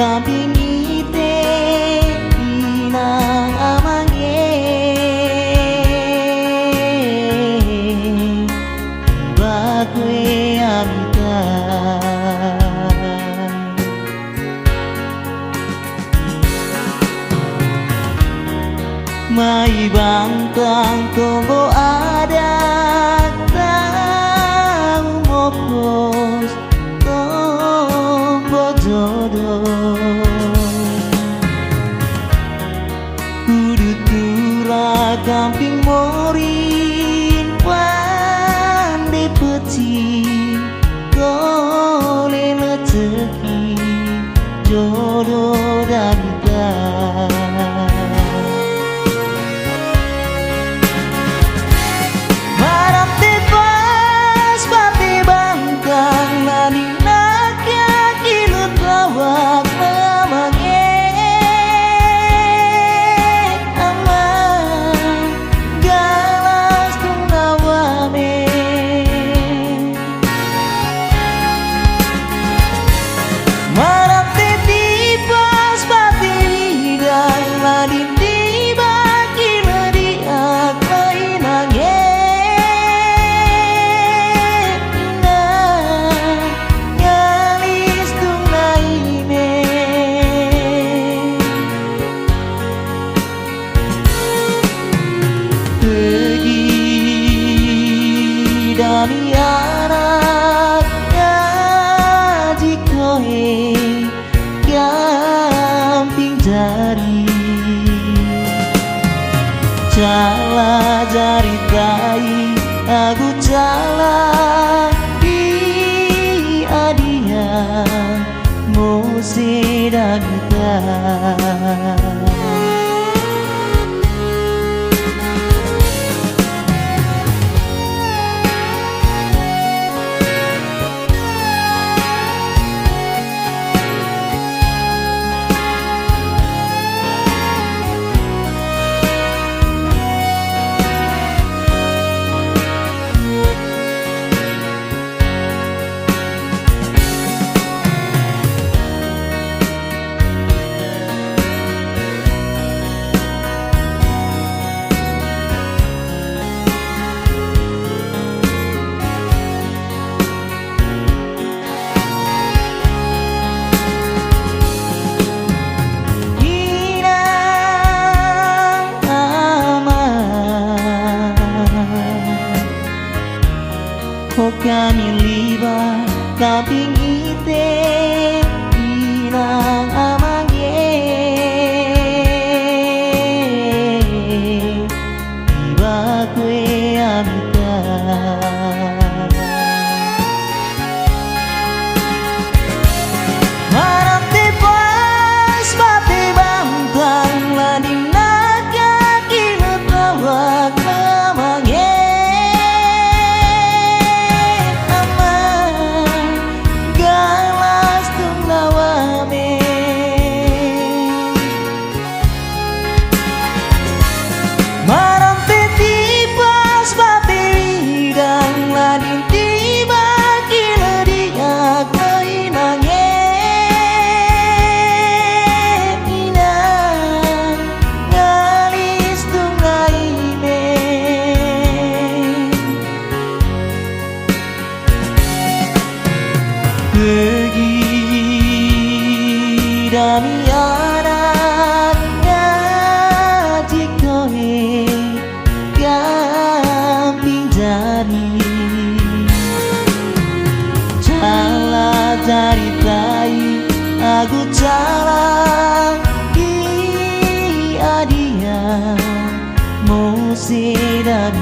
kapingite inang amange bakwe amita mai bangkang tombo ada tahu mopos tombo jodoh kudu tura kamping morin pandai peci goleh rezeki jodoh dan dami anak ngaji koe gamping jari cala jari tai aku cala di adia musi dagita kami liba kaping ite inang amange tiba kue amita marap tepas bate bangkang lading naga kilut lawak amange pergi dami anak ngaji koe gamping jari cala jari tai aku cala di adia musi dan